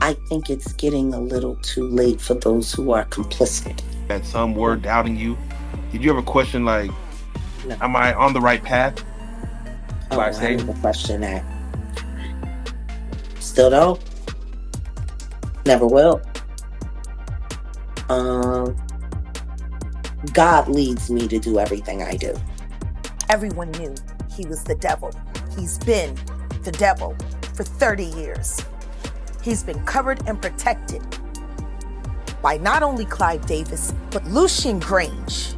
I think it's getting a little too late for those who are complicit. That some were doubting you. Did you ever question, like, No. am I on the right path? I never question that. Still don't. Never will. God leads me to do everything I do. Everyone knew he was the devil. He's been the devil for 30 years. He's been covered and protected by not only Clive Davis, but Lucian Grange.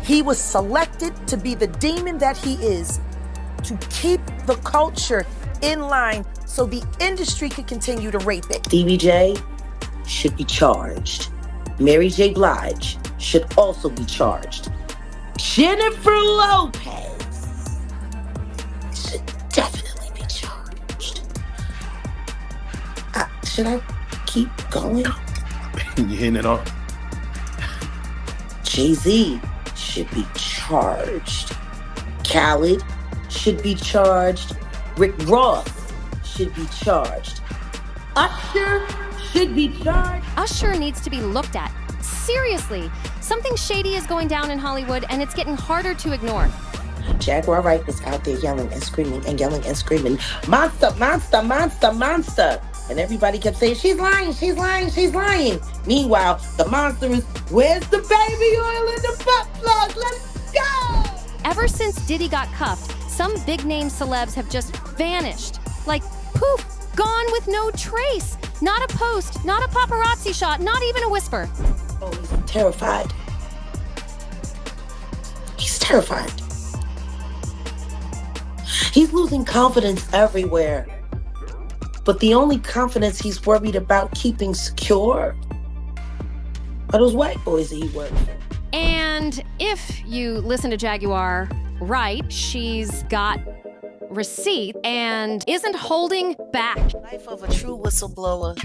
He was selected to be the demon that he is, to keep the culture in line so the industry could continue to rape it. Stevie J should be charged. Mary J. Blige should also be charged. Jennifer Lopez should definitely be charged. Should I keep going? You're hitting it off. Jay-Z should be charged. Khaled should be charged. Rick Ross should be charged. Usher should be charged. Usher needs to be looked at. Seriously, something shady is going down in Hollywood and it's getting harder to ignore. Jaguar Wright was out there yelling and screaming and yelling and screaming, monster, monster, monster, monster. And everybody kept saying, she's lying, she's lying, she's lying. Meanwhile, the monster is, where's the baby oil in the butt plug? Let's go! Ever since Diddy got cuffed, some big-name celebs have just vanished. Like, poof, gone with no trace. Not a post, not a paparazzi shot, not even a whisper. Oh, he's terrified. He's terrified. He's losing confidence everywhere. But the only confidence he's worried about keeping secure are those white boys that he works for. And if you listen to Jaguar Wright, she's got receipt and isn't holding back. The life of a true whistleblower,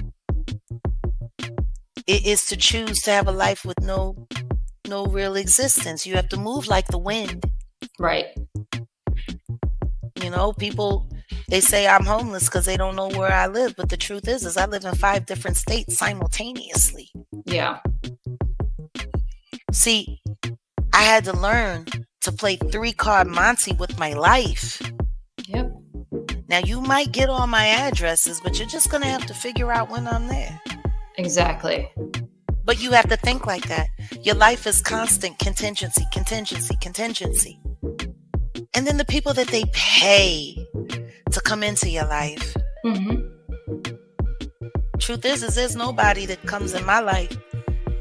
it is to choose to have a life with no real existence. You have to move like the wind. Right. You know, people, they say I'm homeless because they don't know where I live. But the truth is I live in 5 different states simultaneously. Yeah. See, I had to learn to play 3-card Monty with my life. Yep. Now, you might get all my addresses, but you're just going to have to figure out when I'm there. Exactly. But you have to think like that. Your life is constant contingency, contingency, contingency. And then the people that they pay to come into your life. Mm-hmm. Truth is there's nobody that comes in my life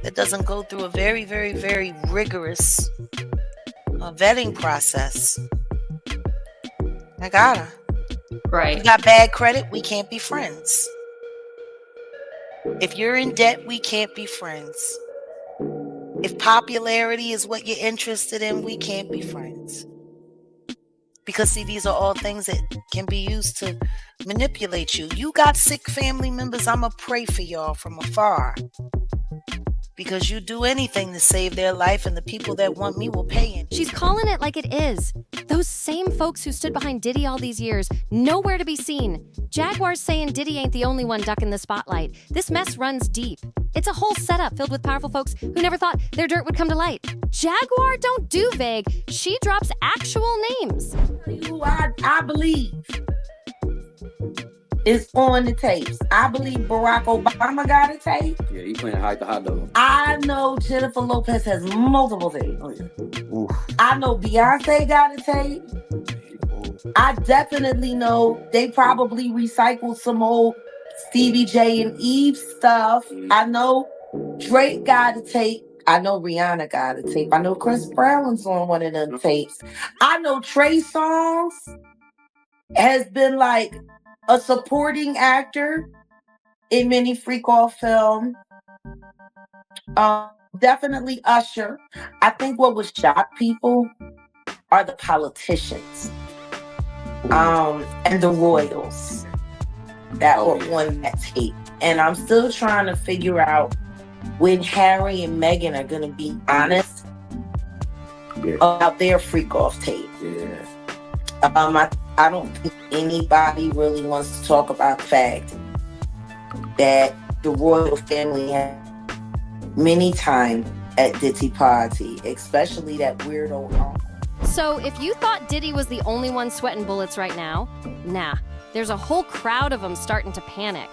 that doesn't go through a very, very, very rigorous vetting process. I gotta. Right. You got bad credit, we can't be friends. If you're in debt, we can't be friends. If popularity is what you're interested in, we can't be friends. Because, see, these are all things that can be used to manipulate you. You got sick family members, I'ma pray for y'all from afar. Because you do anything to save their life, and the people that want me will pay in. She's calling it like it is. Those same folks who stood behind Diddy all these years, nowhere to be seen. Jaguar's saying Diddy ain't the only one ducking the spotlight. This mess runs deep. It's a whole setup filled with powerful folks who never thought their dirt would come to light. Jaguar don't do vague. She drops actual names. Who I believe is on the tapes. I believe Barack Obama got a tape. Yeah, he playing hide the hot dog. I know Jennifer Lopez has multiple tapes. Oh, yeah. Oof. I know Beyonce got a tape. I definitely know they probably recycled some old Stevie J and Eve stuff. I know Drake got a tape. I know Rihanna got a tape. I know Chris Brown's on one of them tapes. I know Trey Songz has been like a supporting actor in many freak-off film. Definitely Usher. I think what would shock people are the politicians and the royals that were on that tape. And I'm still trying to figure out when Harry and Meghan are going to be honest about their freak-off tape. Yeah. I don't think anybody really wants to talk about the fact that the royal family had many times at Diddy party, especially that weirdo uncle. So if you thought Diddy was the only one sweating bullets right now, nah. There's a whole crowd of them starting to panic.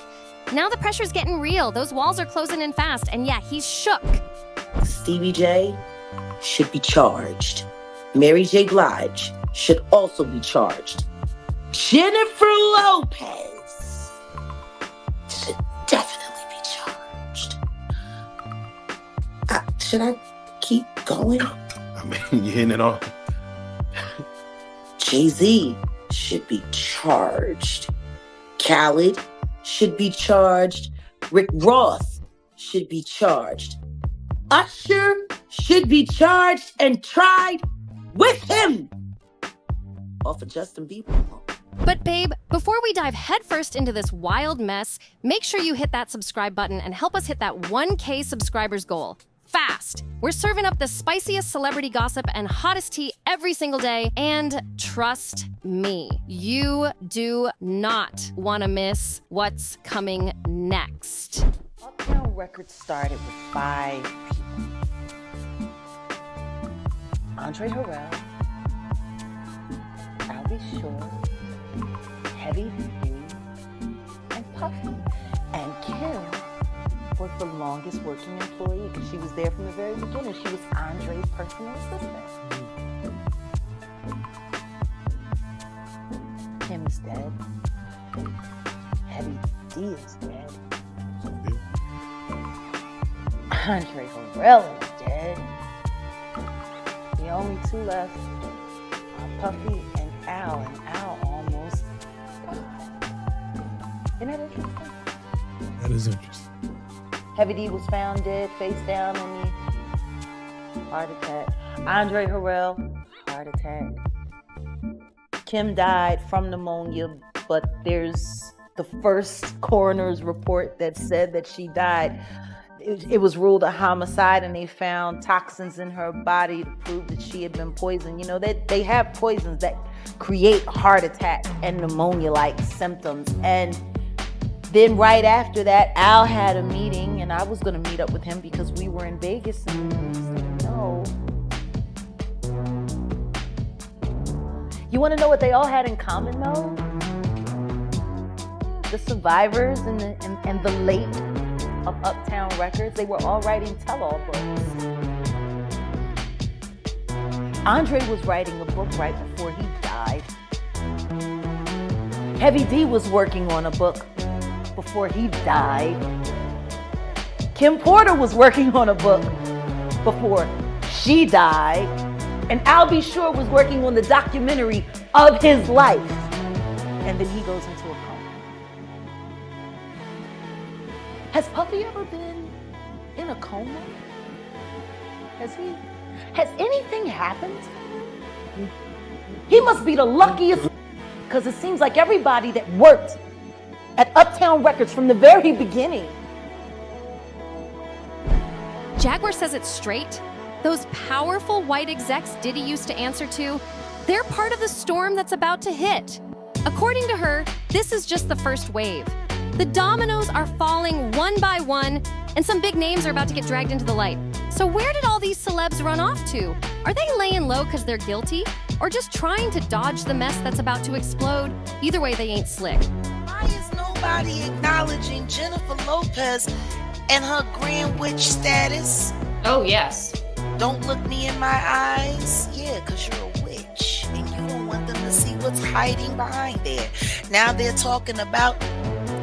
Now the pressure's getting real. Those walls are closing in fast, and yeah, he's shook. Stevie J should be charged. Mary J. Blige should also be charged. Jennifer Lopez should definitely be charged. Should I keep going? I mean, you're hitting it off. Jay-Z should be charged. Khaled should be charged. Rick Ross should be charged. Usher should be charged and tried with him. Off of Justin Bieber. But babe, before we dive headfirst into this wild mess, make sure you hit that subscribe button and help us hit that 1K subscribers goal. Fast! We're serving up the spiciest celebrity gossip and hottest tea every single day, and trust me, you do not want to miss what's coming next. Uptown Records started with 5 people. Andre Harrell, I'll Be Sure, Heavy D, and Puffy. And Kim was the longest working employee because she was there from the very beginning. She was Andre's personal assistant. Kim is dead. Heavy D is dead. Andre Harrell is dead. The only 2 left are Puffy and Al almost died. Isn't that interesting? That is interesting. Heavy D was found dead, face down in the heart attack. Andre Harrell, heart attack. Kim died from pneumonia, but there's the first coroner's report that said that she died. It was ruled a homicide, and they found toxins in her body to prove that she had been poisoned. You know, they have poisons that create heart attack and pneumonia-like symptoms. And then right after that, Al had a meeting, and I was going to meet up with him because we were in Vegas. And he said, no. You want to know what they all had in common, though? The survivors and the late of Uptown Records, they were all writing tell-all books. Andre was writing a book right before he died. Heavy D was working on a book before he died. Kim Porter was working on a book before she died. And Al B. Sure was working on the documentary of his life. And then he goes into a coma. Has Puffy ever been in a coma? Has anything happened? He must be the luckiest, because it seems like everybody that worked at Uptown Records from the very beginning. Jaguar says it straight. Those powerful white execs Diddy used to answer to, they're part of the storm that's about to hit. According to her, this is just the first wave. The dominoes are falling one by one, and some big names are about to get dragged into the light. So where did all these celebs run off to? Are they laying low because they're guilty? Or just trying to dodge the mess that's about to explode? Either way, they ain't slick. Why is nobody acknowledging Jennifer Lopez and her grand witch status? Oh, yes. Don't look me in my eyes. Yeah, because you're a witch and you don't want them to see what's hiding behind there. Now they're talking about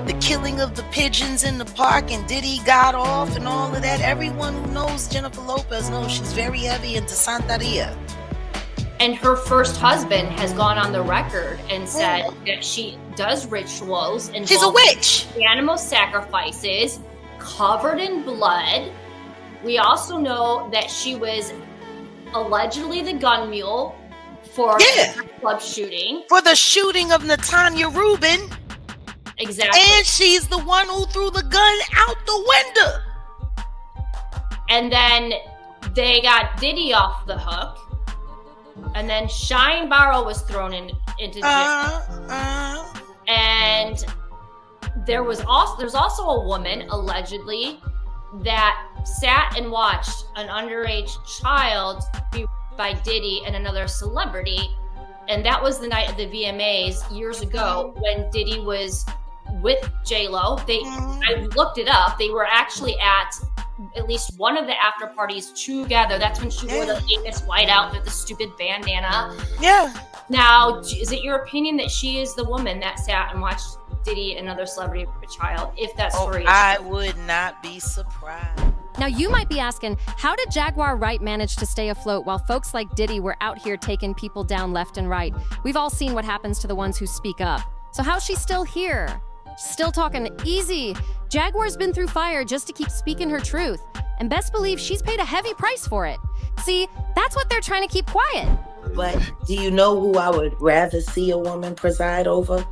the killing of the pigeons in the park and Diddy got off and all of that. Everyone who knows Jennifer Lopez knows she's very heavy into Santeria. And her first husband has gone on the record and said that she does rituals and she's a witch. Animal sacrifices covered in blood. We also know that she was allegedly the gun mule for the club shooting. For the shooting of Natanya Rubin. Exactly. And she's the one who threw the gun out the window. And then they got Diddy off the hook. And then Shine Barrow was thrown into jail. And there's also a woman, allegedly, that sat and watched an underage child be raped by Diddy and another celebrity. And that was the night of the VMAs years ago when Diddy was with J-Lo. I looked it up. They were actually at least one of the after parties together. That's when she wore the famous white outfit, the stupid bandana. Yeah. Now, is it your opinion that she is the woman that sat and watched Diddy and another celebrity with a child? If that story is I true? would not be surprised. Now, you might be asking, how did Jaguar Wright manage to stay afloat while folks like Diddy were out here taking people down left and right? We've all seen what happens to the ones who speak up. So how's she still here? Still talking easy. Jaguar's been through fire just to keep speaking her truth. And best believe she's paid a heavy price for it. See, that's what they're trying to keep quiet. But do you know who I would rather see a woman preside over?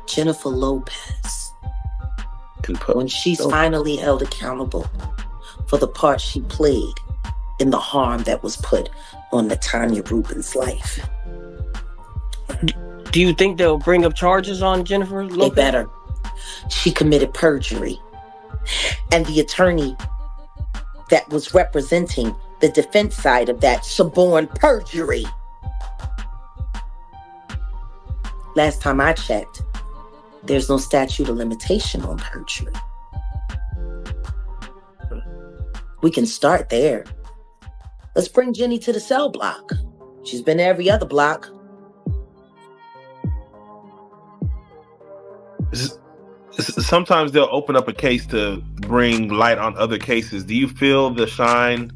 Jennifer Lopez. When she's finally held accountable for the part she played in the harm that was put on Natanya Rubin's life. Do you think they'll bring up charges on Jennifer Lopez? They better. She committed perjury. And the attorney that was representing the defense side of that suborned perjury. Last time I checked, there's no statute of limitation on perjury. We can start there. Let's bring Jenny to the cell block. She's been to every other block. Sometimes they'll open up a case to bring light on other cases. Do you feel the Shine,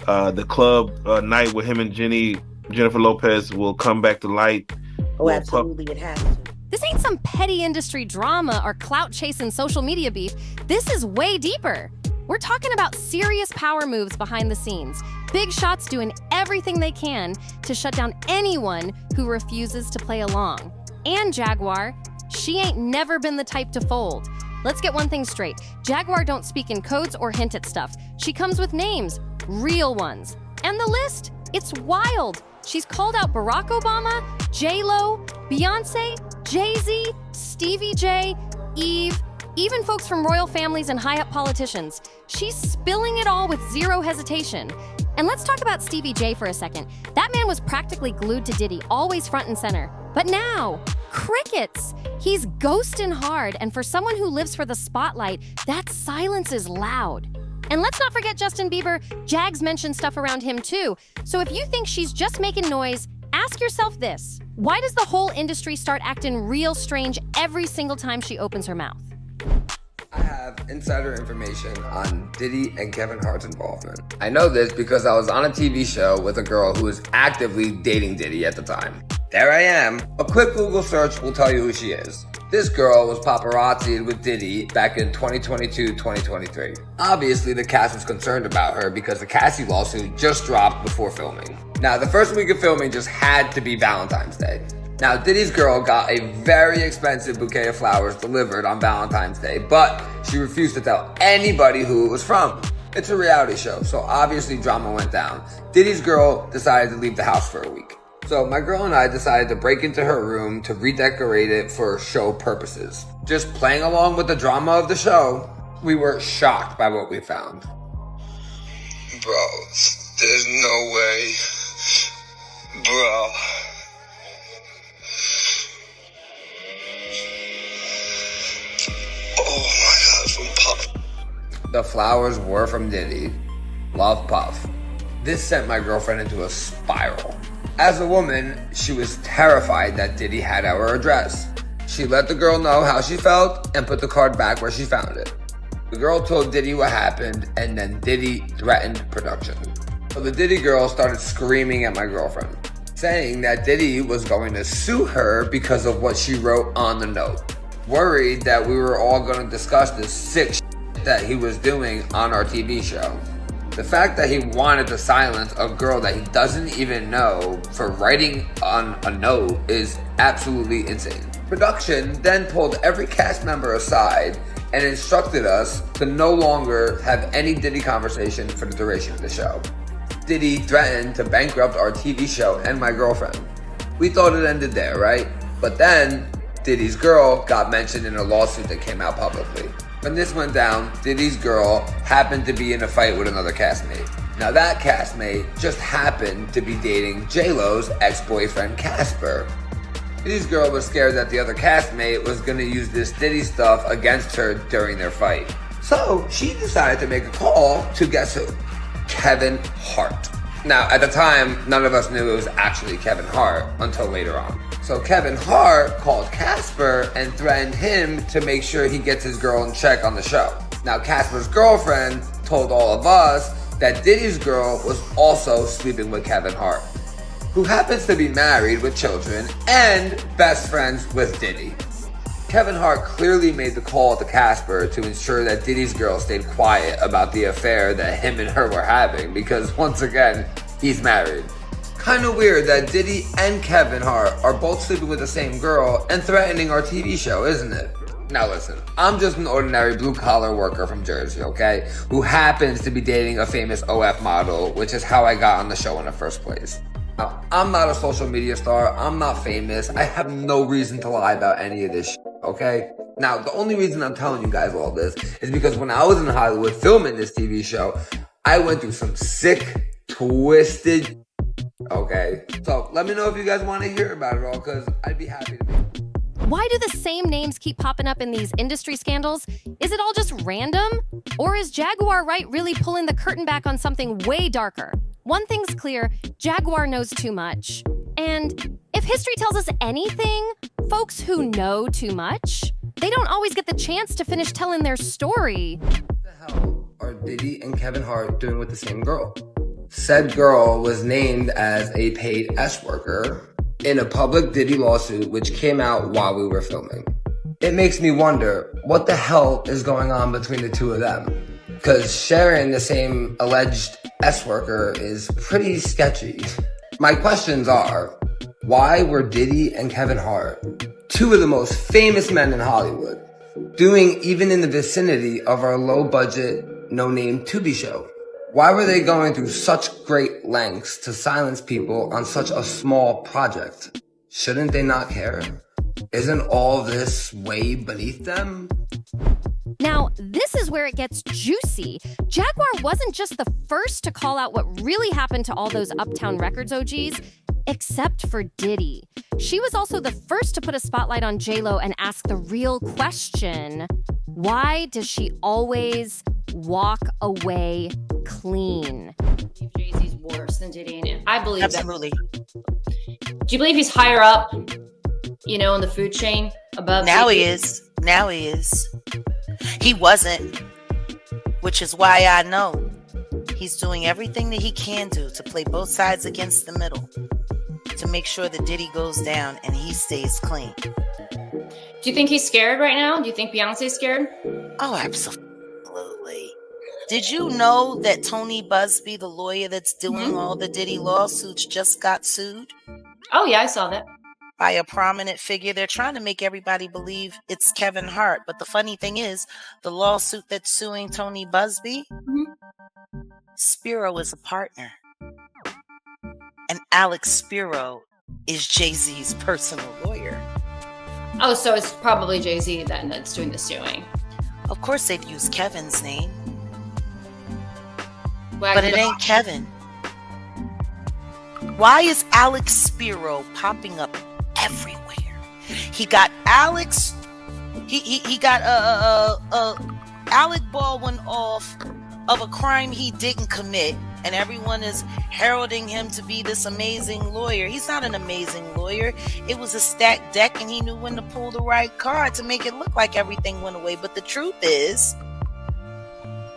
the club night with him and Jennifer Lopez will come back to light? Oh, absolutely, it has to. This ain't some petty industry drama or clout-chasing social media beef. This is way deeper. We're talking about serious power moves behind the scenes. Big shots doing everything they can to shut down anyone who refuses to play along. And Jaguar, she ain't never been the type to fold. Let's get one thing straight. Jaguar don't speak in codes or hint at stuff. She comes with names, real ones. And the list, it's wild. She's called out Barack Obama, J-Lo, Beyonce, Jay-Z, Stevie J, Eve, even folks from royal families and high-up politicians. She's spilling it all with zero hesitation. And let's talk about Stevie J for a second. That man was practically glued to Diddy, always front and center. But now, crickets. He's ghosting hard, and for someone who lives for the spotlight, that silence is loud. And let's not forget Justin Bieber. Jags mentioned stuff around him too. So if you think she's just making noise, ask yourself this. Why does the whole industry start acting real strange every single time she opens her mouth? I have insider information on Diddy and Kevin Hart's involvement. I know this because I was on a TV show with a girl who was actively dating Diddy at the time. There I am. A quick Google search will tell you who she is. This girl was paparazzi'd with Diddy back in 2022-2023. Obviously, the cast was concerned about her because the Cassie lawsuit just dropped before filming. Now, the first week of filming just had to be Valentine's Day. Now, Diddy's girl got a very expensive bouquet of flowers delivered on Valentine's Day, but she refused to tell anybody who it was from. It's a reality show, so obviously drama went down. Diddy's girl decided to leave the house for a week. So my girl and I decided to break into her room to redecorate it for show purposes. Just playing along with the drama of the show, we were shocked by what we found. Bro, there's no way. Bro. Oh my God, from Puff. The flowers were from Diddy. Love, Puff. This sent my girlfriend into a spiral. As a woman, she was terrified that Diddy had our address. She let the girl know how she felt and put the card back where she found it. The girl told Diddy what happened, and then Diddy threatened production. So the Diddy girl started screaming at my girlfriend, saying that Diddy was going to sue her because of what she wrote on the note. Worried that we were all going to discuss this sick shit that he was doing on our TV show. The fact that he wanted to silence a girl that he doesn't even know for writing on a note is absolutely insane. Production then pulled every cast member aside and instructed us to no longer have any Diddy conversation for the duration of the show. Diddy threatened to bankrupt our TV show and my girlfriend. We thought it ended there, right? But then Diddy's girl got mentioned in a lawsuit that came out publicly. When this went down, Diddy's girl happened to be in a fight with another castmate. Now that castmate just happened to be dating J-Lo's ex-boyfriend Casper. Diddy's girl was scared that the other castmate was going to use this Diddy stuff against her during their fight. So she decided to make a call to guess who? Kevin Hart. Now at the time, none of us knew it was actually Kevin Hart until later on. So Kevin Hart called Casper and threatened him to make sure he gets his girl in check on the show. Now Casper's girlfriend told all of us that Diddy's girl was also sleeping with Kevin Hart, who happens to be married with children and best friends with Diddy. Kevin Hart clearly made the call to Casper to ensure that Diddy's girl stayed quiet about the affair that him and her were having, because once again, he's married. Kinda weird that Diddy and Kevin Hart are both sleeping with the same girl and threatening our TV show, isn't it? Now listen, I'm just an ordinary blue-collar worker from Jersey, okay? Who happens to be dating a famous OF model, which is how I got on the show in the first place. Now, I'm not a social media star, I'm not famous, I have no reason to lie about any of this shit, okay? Now, the only reason I'm telling you guys all this is because when I was in Hollywood filming this TV show, I went through some sick, twisted, okay? So, let me know if you guys want to hear about it all, because I'd be happy to be. Why do the same names keep popping up in these industry scandals? Is it all just random? Or is Jaguar Wright really pulling the curtain back on something way darker? One thing's clear, Jaguar knows too much. And if history tells us anything, folks who know too much, they don't always get the chance to finish telling their story. What the hell are Diddy and Kevin Hart doing with the same girl? Said girl was named as a paid S worker in a public Diddy lawsuit which came out while we were filming. It makes me wonder what the hell is going on between the two of them, because sharing the same alleged S worker is pretty sketchy. My questions are, why were Diddy and Kevin Hart, two of the most famous men in Hollywood, doing even in the vicinity of our low-budget, no-name Tubi show? Why were they going through such great lengths to silence people on such a small project? Shouldn't they not care? Isn't all this way beneath them? Now, this is where it gets juicy. Jaguar wasn't just the first to call out what really happened to all those Uptown Records OGs, except for Diddy. She was also the first to put a spotlight on J-Lo and ask the real question, why does she always walk away clean? Jay-Z's worse than Diddy, and I believe Absolutely. that. Do you believe he's higher up, in the food chain above? Now Diddy? he is. Now he is. He wasn't, which is why I know he's doing everything that he can do to play both sides against the middle to make sure that Diddy goes down and he stays clean. Do you think he's scared right now? Do you think Beyonce's scared? Oh, absolutely. Did you know that Tony Busby, the lawyer that's doing all the Diddy lawsuits, just got sued Oh yeah, I saw that. by a prominent figure? They're trying to make everybody believe it's Kevin Hart. But the funny thing is, the lawsuit that's suing Tony Busby, Spiro is a partner. And Alex Spiro is Jay-Z's personal lawyer. Oh, so it's probably Jay-Z then that's doing the suing. Of course, they've used Kevin's name, Well, but it ain't Kevin. Why is Alex Spiro popping up everywhere? He got Alex. He got Alec Baldwin off of a crime he didn't commit, and everyone is heralding him to be this amazing lawyer. He's not an amazing lawyer. It was a stacked deck, and he knew when to pull the right card to make it look like everything went away. But the truth is,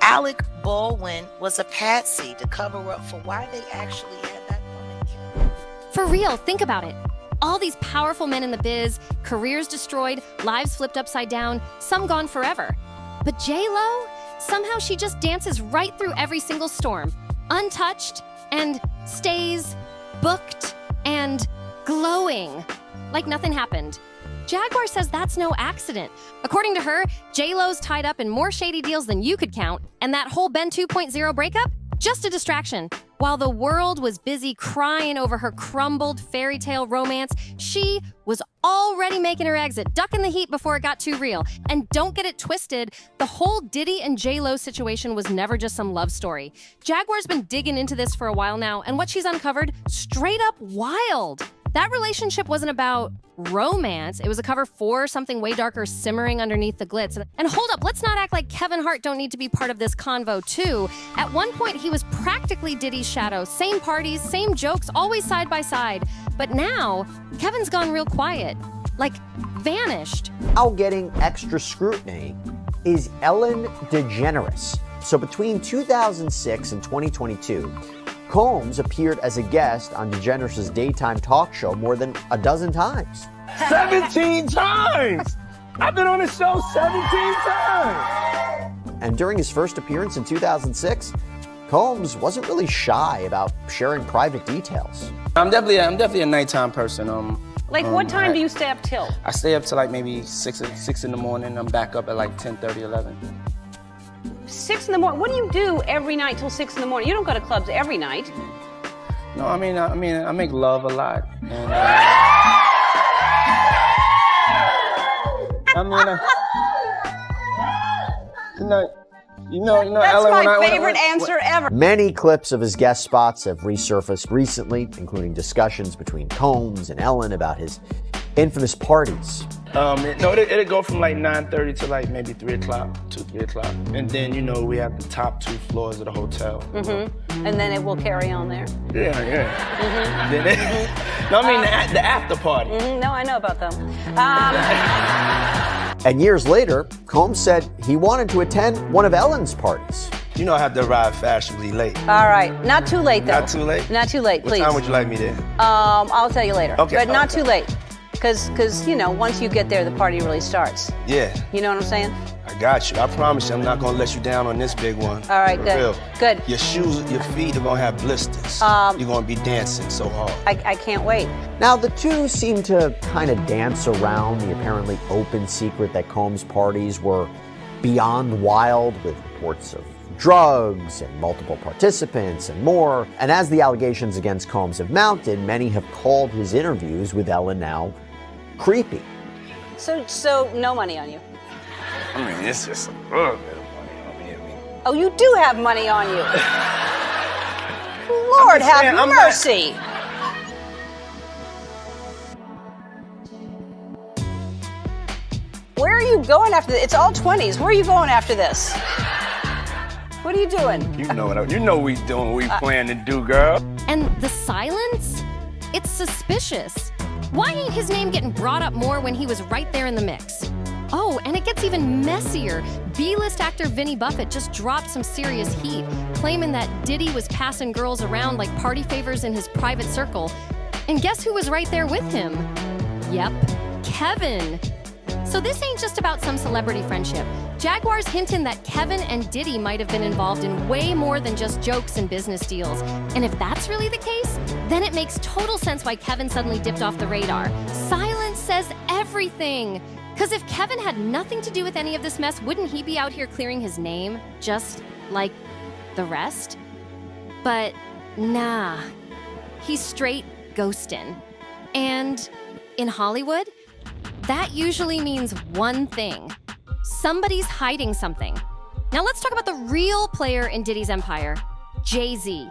Alec Baldwin was a patsy to cover up for why they actually had that woman killed. For real, think about it. All these powerful men in the biz, careers destroyed, lives flipped upside down, some gone forever. But J-Lo, somehow she just dances right through every single storm, untouched, and stays booked and glowing, like nothing happened. Jaguar says that's no accident. According to her, J-Lo's tied up in more shady deals than you could count, and that whole Ben 2.0 breakup, just a distraction. While the world was busy crying over her crumbled fairy tale romance, she was already making her exit, ducking the heat before it got too real. And don't get it twisted, the whole Diddy and J-Lo situation was never just some love story. Jaguar's been digging into this for a while now, and what she's uncovered, straight up wild. That relationship wasn't about romance. It was a cover for something way darker simmering underneath the glitz. And hold up, let's not act like Kevin Hart don't need to be part of this convo too. At one point, he was practically Diddy's shadow. Same parties, same jokes, always side by side. But now, Kevin's gone real quiet. Like, vanished. Now getting extra scrutiny is Ellen DeGeneres. So between 2006 and 2022, Combs appeared as a guest on DeGeneres' daytime talk show more than a dozen times. 17 times! I've been on the show 17 times! And during his first appearance in 2006, Combs wasn't really shy about sharing private details. I'm definitely a nighttime person. Like, what time do you stay up till? I stay up till like maybe 6 in the morning. I'm back up at like 10:30, 11. 6 in the morning. What do you do every night till 6 in the morning? You don't go to clubs every night. No, I mean, I make love a lot. And, you know, That's Ellen, my favorite answer ever. Many clips of his guest spots have resurfaced recently, including discussions between Combs and Ellen about his infamous parties. It'll go from like 9:30 to like maybe 3 o'clock, 3 o'clock. And then, you know, we have the top 2 floors of the hotel. Mm-hmm. And then it will carry on there. Yeah. Mm-hmm. Then the after party. Mm-hmm. No, I know about them. And years later, Combs said he wanted to attend one of Ellen's parties. You know I have to arrive fashionably late. All right. Not too late, though. Not too late? Not too late, please. What time would you like me there? I'll tell you later. Okay. But not too late. Because, you know, once you get there, the party really starts. Yeah. You know what I'm saying? I got you. I promise you I'm not going to let you down on this big one. All right, For good. real. Good. Your feet are going to have blisters. You're going to be dancing so hard. I can't wait. Now, the two seem to kind of dance around the apparently open secret that Combs' parties were beyond wild, with reports of drugs and multiple participants and more. And as the allegations against Combs have mounted, many have called his interviews with Ellen now creepy. So no money on you? I mean, it's just a little bit of money on me. Oh, you do have money on you. Lord have mercy. Where are you going after this? It's all 20s. Where are you going after this? What are you doing? You know what we doing, what we plan to do, girl. And the silence? It's suspicious. Why ain't his name getting brought up more when he was right there in the mix? Oh, and it gets even messier. B-list actor Vinny Buffett just dropped some serious heat, claiming that Diddy was passing girls around like party favors in his private circle. And guess who was right there with him? Yep, Kevin. So this ain't just about some celebrity friendship. Jaguar's hinting that Kevin and Diddy might have been involved in way more than just jokes and business deals. And if that's really the case, then it makes total sense why Kevin suddenly dipped off the radar. Silence says everything. Because if Kevin had nothing to do with any of this mess, wouldn't he be out here clearing his name, just like the rest? But nah, he's straight ghostin'. And in Hollywood, that usually means one thing. Somebody's hiding something. Now let's talk about the real player in Diddy's empire, Jay-Z.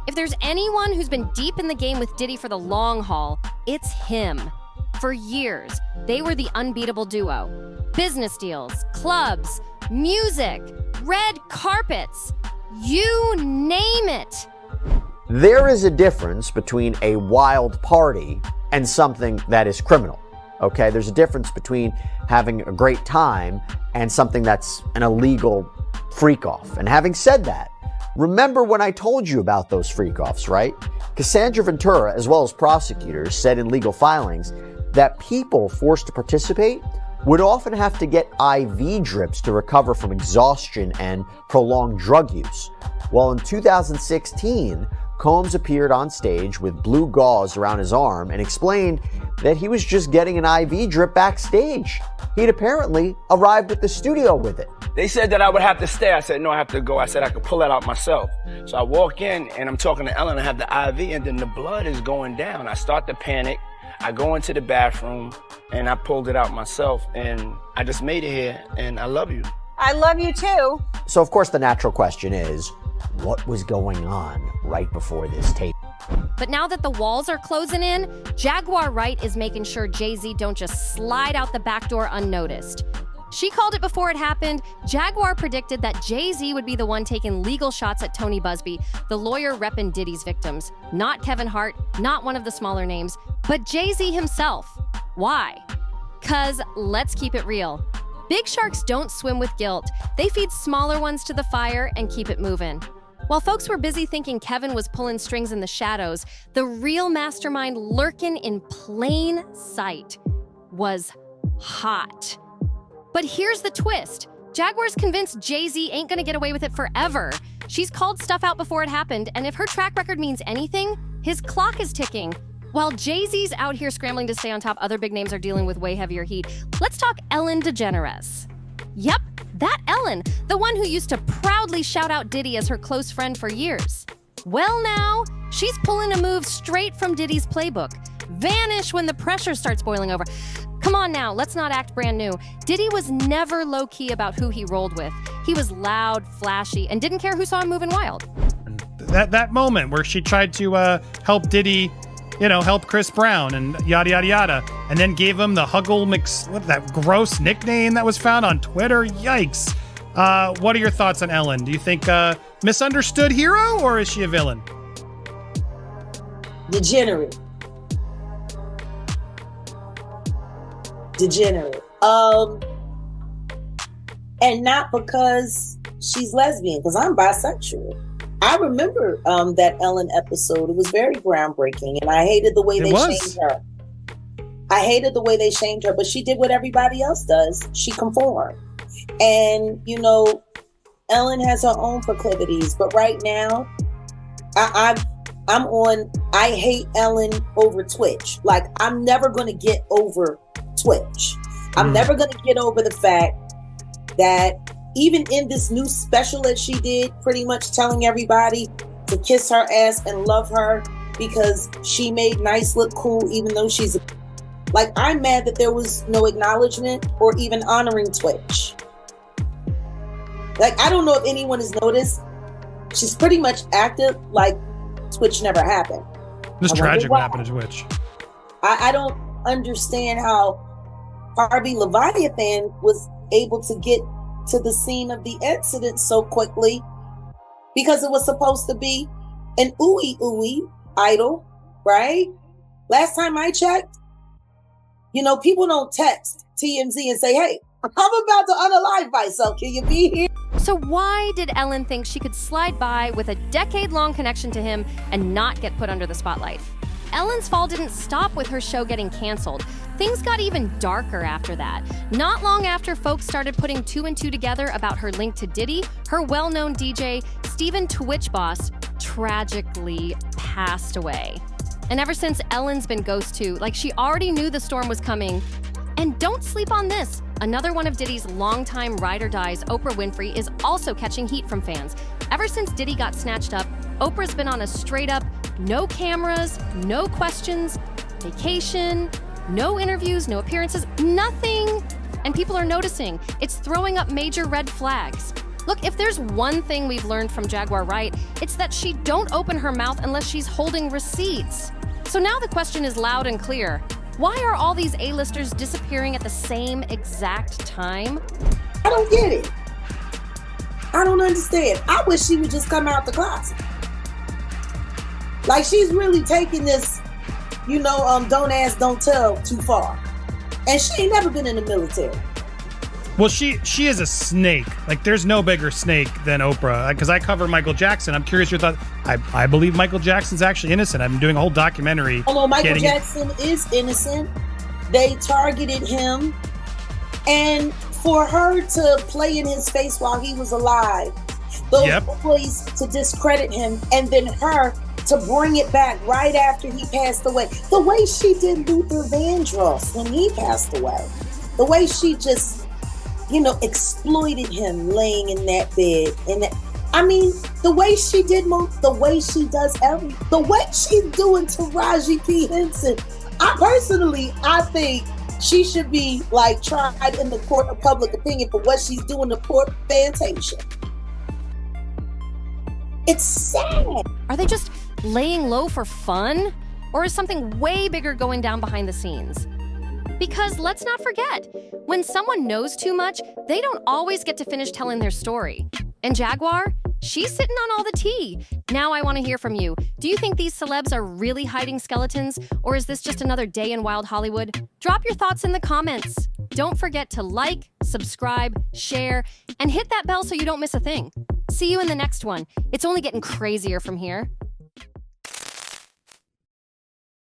If there's anyone who's been deep in the game with Diddy for the long haul, it's him. For years, they were the unbeatable duo. Business deals, clubs, music, red carpets, you name it. There is a difference between a wild party and something that is criminal. Okay, there's a difference between having a great time and something that's an illegal freak-off. And having said that, remember when I told you about those freak-offs, right? Cassandra Ventura, as well as prosecutors, said in legal filings that people forced to participate would often have to get IV drips to recover from exhaustion and prolonged drug use. Well, in 2016, Combs appeared on stage with blue gauze around his arm and explained that he was just getting an IV drip backstage. He'd apparently arrived at the studio with it. They said that I would have to stay. I said, no, I have to go. I said I could pull that out myself. So I walk in and I'm talking to Ellen. I have the IV and then the blood is going down. I start to panic. I go into the bathroom and I pulled it out myself and I just made it here and I love you. I love you too. So of course the natural question is, what was going on right before this tape? But now that the walls are closing in, Jaguar Wright is making sure Jay-Z don't just slide out the back door unnoticed. She called it before it happened. Jaguar predicted that Jay-Z would be the one taking legal shots at Tony Busby, the lawyer repping Diddy's victims. Not Kevin Hart, not one of the smaller names, but Jay-Z himself. Why? 'Cause let's keep it real. Big sharks don't swim with guilt. They feed smaller ones to the fire and keep it moving. While folks were busy thinking Kevin was pulling strings in the shadows, the real mastermind lurking in plain sight was hot. But here's the twist. Jaguar's convinced Jay-Z ain't gonna get away with it forever. She's called stuff out before it happened, and if her track record means anything, his clock is ticking. While Jay-Z's out here scrambling to stay on top, other big names are dealing with way heavier heat. Let's talk Ellen DeGeneres. Yep, that Ellen, the one who used to proudly shout out Diddy as her close friend for years. Well now, she's pulling a move straight from Diddy's playbook. Vanish when the pressure starts boiling over. Come on now, let's not act brand new. Diddy was never low-key about who he rolled with. He was loud, flashy, and didn't care who saw him moving wild. That moment where she tried to help Diddy, help Chris Brown and yada, yada, yada, and then gave him the that gross nickname that was found on Twitter. Yikes. What are your thoughts on Ellen? Do you think misunderstood hero, or is she a villain? Degenerate. And not because she's lesbian, because I'm bisexual. I remember that Ellen episode. It was very groundbreaking, and I hated the way they shamed her. I hated the way they shamed her, but she did what everybody else does. She conformed. And, Ellen has her own proclivities, but right now, I hate Ellen over Twitch. Like, I'm never going to get over Twitch. I'm never going to get over the fact that even in this new special that she did, pretty much telling everybody to kiss her ass and love her because she made nice look cool, even though she's I'm mad that there was no acknowledgement or even honoring Twitch. I don't know if anyone has noticed, she's pretty much acted like Twitch never happened. This tragic what happened to Twitch. I don't understand how Harvey Leviathan was able to get to the scene of the incident so quickly, because it was supposed to be an ooey idol, right? Last time I checked, people don't text TMZ and say, hey, I'm about to unalive myself. Can you be here? So why did Ellen think she could slide by with a decade-long connection to him and not get put under the spotlight? Ellen's fall didn't stop with her show getting canceled. Things got even darker after that. Not long after folks started putting two and two together about her link to Diddy, her well-known DJ, Steven Twitch Boss, tragically passed away. And ever since, Ellen's been ghost too. She already knew the storm was coming. And don't sleep on this. Another one of Diddy's longtime ride or dies, Oprah Winfrey, is also catching heat from fans. Ever since Diddy got snatched up, Oprah's been on a straight-up, no cameras, no questions, vacation, no interviews, no appearances, nothing. And people are noticing. It's throwing up major red flags. Look, if there's one thing we've learned from Jaguar Wright, it's that she don't open her mouth unless she's holding receipts. So now the question is loud and clear. Why are all these A-listers disappearing at the same exact time? I don't get it. I don't understand. I wish she would just come out the closet. She's really taking this, don't ask, don't tell too far. And she ain't never been in the military. Well, she is a snake. There's no bigger snake than Oprah. Because I cover Michael Jackson. I'm curious your thoughts. I believe Michael Jackson's actually innocent. I'm doing a whole documentary. Although Michael Jackson is innocent, they targeted him. And for her to play in his face while he was alive Those boys to discredit him, and then her to bring it back right after he passed away. The way she did Luther Vandross when he passed away. The way she just, exploited him laying in that bed. The way she did the way she does everything. The way she's doing Taraji P. Henson. I think she should be tried in the court of public opinion for what she's doing to poor Fantasia. It's sad. Are they just laying low for fun? Or is something way bigger going down behind the scenes? Because let's not forget, when someone knows too much, they don't always get to finish telling their story. And Jaguar, she's sitting on all the tea. Now I want to hear from you. Do you think these celebs are really hiding skeletons? Or is this just another day in Wild Hollywood? Drop your thoughts in the comments. Don't forget to like, subscribe, share, and hit that bell so you don't miss a thing. See you in the next one. It's only getting crazier from here.